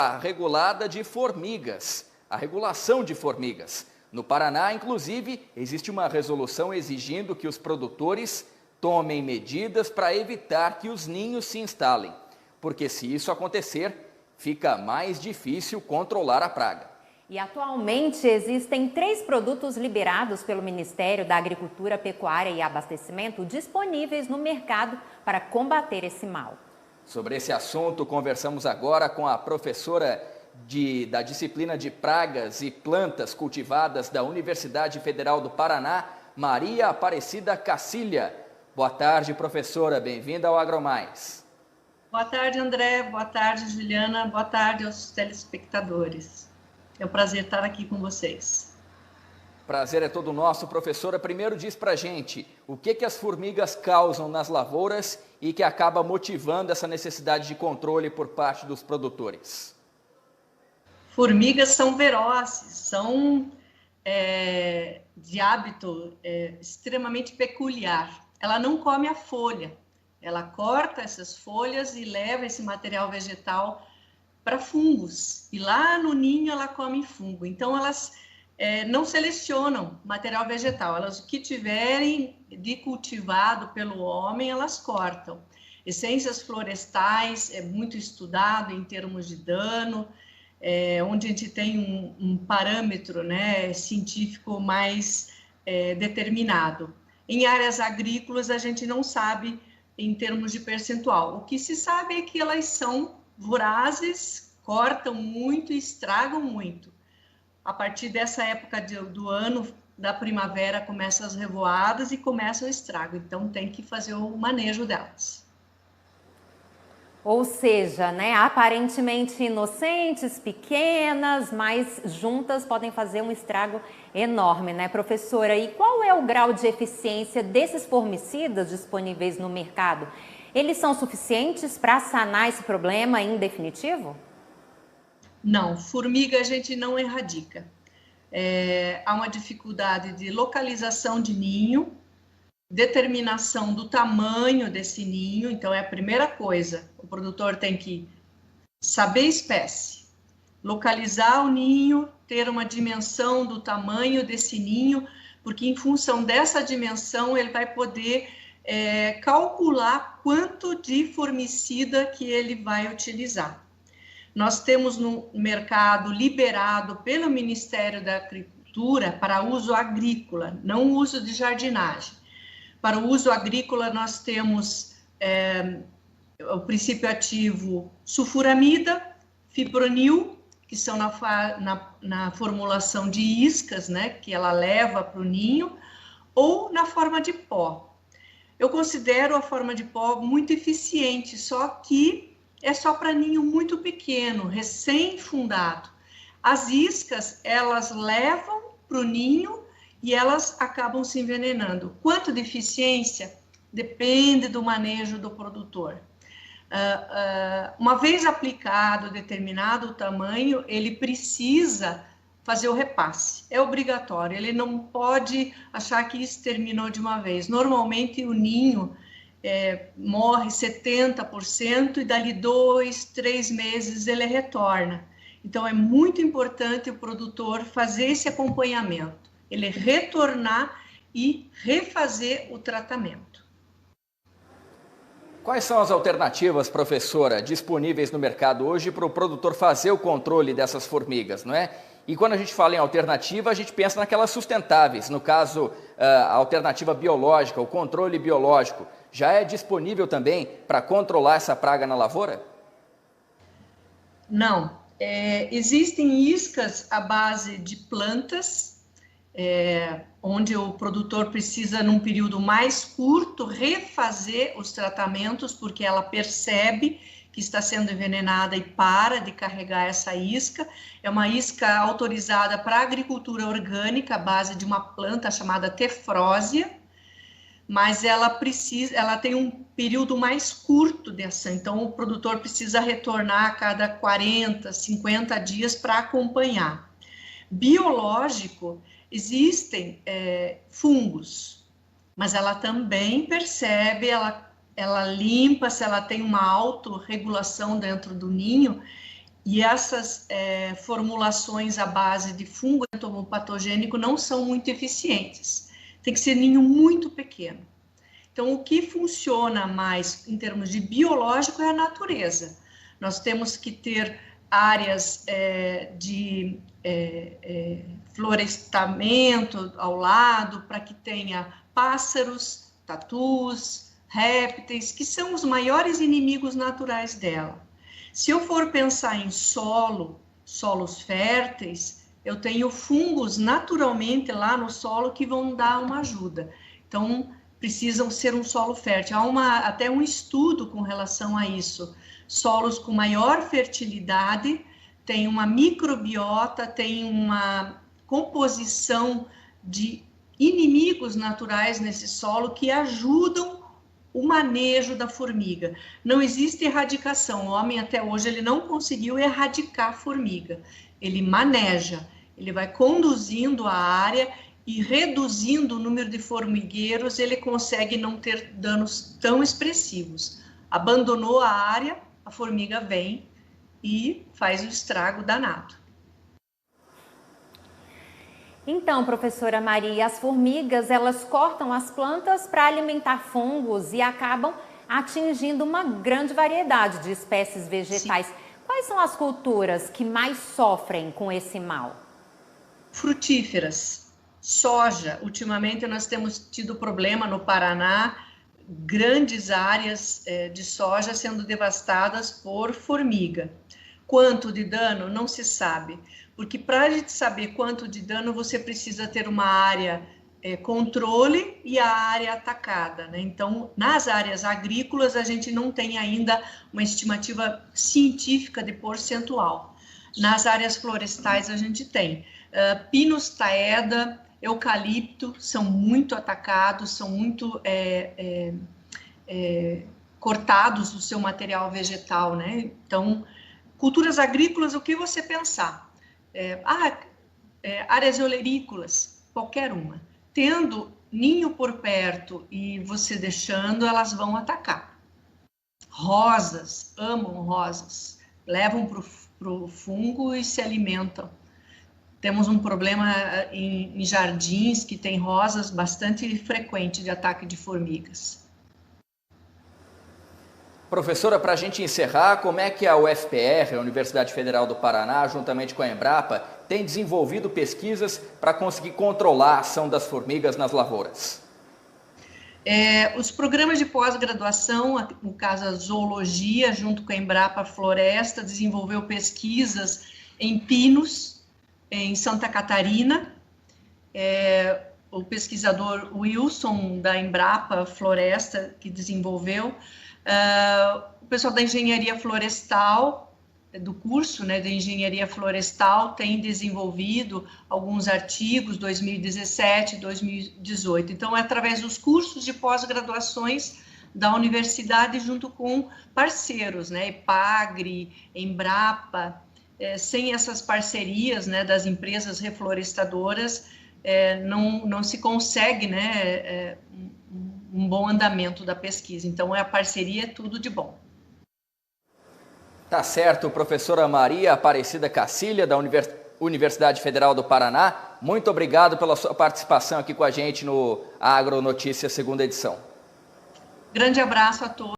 a regulada de formigas, a regulação de formigas. No Paraná, inclusive, existe uma resolução exigindo que os produtores tomem medidas para evitar que os ninhos se instalem, porque se isso acontecer, fica mais difícil controlar a praga. E atualmente existem 3 produtos liberados pelo Ministério da Agricultura, Pecuária e Abastecimento disponíveis no mercado para combater esse mal. Sobre esse assunto, conversamos agora com a professora da disciplina de pragas e plantas cultivadas da Universidade Federal do Paraná, Maria Aparecida Cacilha. Boa tarde, professora. Bem-vinda ao AgroMais. Boa tarde, André. Boa tarde, Juliana. Boa tarde aos telespectadores. É um prazer estar aqui com vocês. Prazer é todo nosso, professora. Primeiro diz pra gente o que as formigas causam nas lavouras e que acaba motivando essa necessidade de controle por parte dos produtores. Formigas são ferozes, são de hábito extremamente peculiar. Ela não come a folha, ela corta essas folhas e leva esse material vegetal para fungos. E lá no ninho ela come fungo. Então elas não selecionam material vegetal, o que tiverem de cultivado pelo homem, elas cortam. Essências florestais é muito estudado em termos de dano, onde a gente tem um parâmetro, né, científico mais determinado. Em áreas agrícolas a gente não sabe em termos de percentual. O que se sabe é que elas são vorazes, cortam muito e estragam muito. A partir dessa época do ano, da primavera, começam as revoadas e começa o estrago. Então, tem que fazer o manejo delas. Ou seja, né, aparentemente inocentes, pequenas, mas juntas podem fazer um estrago enorme, né, professora? E qual é o grau de eficiência desses formicidas disponíveis no mercado? Eles são suficientes para sanar esse problema em definitivo? Não, formiga a gente não erradica. Há uma dificuldade de localização de ninho, determinação do tamanho desse ninho. Então, é a primeira coisa. O produtor tem que saber a espécie, localizar o ninho, ter uma dimensão do tamanho desse ninho, porque em função dessa dimensão ele vai poder calcular quanto de formicida que ele vai utilizar. Nós temos no mercado liberado pelo Ministério da Agricultura para uso agrícola, não uso de jardinagem. Para o uso agrícola nós temos o princípio ativo sulfuramida, fipronil, que são na formulação de iscas, né, que ela leva para o ninho, ou na forma de pó. Eu considero a forma de pó muito eficiente, só que é só para ninho muito pequeno, recém-fundado. As iscas, elas levam para o ninho e elas acabam se envenenando. Quanto de eficiência? Depende do manejo do produtor. Uma vez aplicado determinado tamanho, ele precisa fazer o repasse. É obrigatório, ele não pode achar que isso terminou de uma vez. Normalmente o ninho morre 70% e dali 2, 3 meses ele retorna. Então é muito importante o produtor fazer esse acompanhamento, ele retornar e refazer o tratamento. Quais são as alternativas, professora, disponíveis no mercado hoje para o produtor fazer o controle dessas formigas, não é? E quando a gente fala em alternativa, a gente pensa naquelas sustentáveis, no caso, a alternativa biológica, o controle biológico, já é disponível também para controlar essa praga na lavoura? Não, existem iscas à base de plantas, onde o produtor precisa, num período mais curto, refazer os tratamentos, porque ela percebe que está sendo envenenada e para de carregar essa isca. É uma isca autorizada para agricultura orgânica, à base de uma planta chamada Tefrósia, mas ela tem um período mais curto de ação, então o produtor precisa retornar a cada 40, 50 dias para acompanhar. Biológico, existem fungos, mas ela também percebe, ela limpa, se ela tem uma autorregulação dentro do ninho, E essas formulações à base de fungo entomopatogênico não são muito eficientes. Tem que ser ninho muito pequeno. Então, o que funciona mais em termos de biológico é a natureza. Nós temos que ter áreas de florestamento ao lado, para que tenha pássaros, tatus, répteis, que são os maiores inimigos naturais dela. Se eu for pensar em solos férteis, eu tenho fungos naturalmente lá no solo que vão dar uma ajuda. Então, precisam ser um solo fértil. Há até um estudo com relação a isso. Solos com maior fertilidade têm uma microbiota, têm uma composição de inimigos naturais nesse solo que ajudam o manejo da formiga. Não existe erradicação. O homem até hoje ele não conseguiu erradicar a formiga. Ele maneja, ele vai conduzindo a área e reduzindo o número de formigueiros, ele consegue não ter danos tão expressivos. Abandonou a área, a formiga vem e faz o estrago danado. Então, professora Maria, as formigas, elas cortam as plantas para alimentar fungos e acabam atingindo uma grande variedade de espécies vegetais. Sim. Quais são as culturas que mais sofrem com esse mal? Frutíferas. Soja. Ultimamente nós temos tido problema no Paraná, grandes áreas de soja sendo devastadas por formiga. Quanto de dano? Não se sabe. Porque para a gente saber quanto de dano, você precisa ter uma área controle e a área atacada, né? Então, nas áreas agrícolas, a gente não tem ainda uma estimativa científica de percentual. Nas áreas florestais, a gente tem. Pinus taeda, eucalipto, são muito atacados, são muito cortados do seu material vegetal, né? Então, culturas agrícolas, o que você pensar? Áreas olerícolas, qualquer uma. Tendo ninho por perto e você deixando, elas vão atacar. Rosas, amam rosas, levam para o fungo e se alimentam. Temos um problema em jardins que tem rosas bastante frequente de ataque de formigas. Professora, para a gente encerrar, como é que a UFPR, a Universidade Federal do Paraná, juntamente com a Embrapa, tem desenvolvido pesquisas para conseguir controlar a ação das formigas nas lavouras? Os programas de pós-graduação, no caso a zoologia, junto com a Embrapa Floresta, desenvolveu pesquisas em pinos, em Santa Catarina. O pesquisador Wilson, da Embrapa Floresta, que desenvolveu. O pessoal da engenharia florestal, do curso, né, de engenharia florestal, tem desenvolvido alguns artigos, 2017, 2018. Então, é através dos cursos de pós-graduações da universidade, junto com parceiros, né, EPAGRE, Embrapa. Sem essas parcerias, né, das empresas reflorestadoras, não se consegue, né, um bom andamento da pesquisa. Então, a parceria é tudo de bom. Tá certo, professora Maria Aparecida Cacilha, da Universidade Federal do Paraná. Muito obrigado pela sua participação aqui com a gente no Agronotícias, segunda edição. Grande abraço a todos.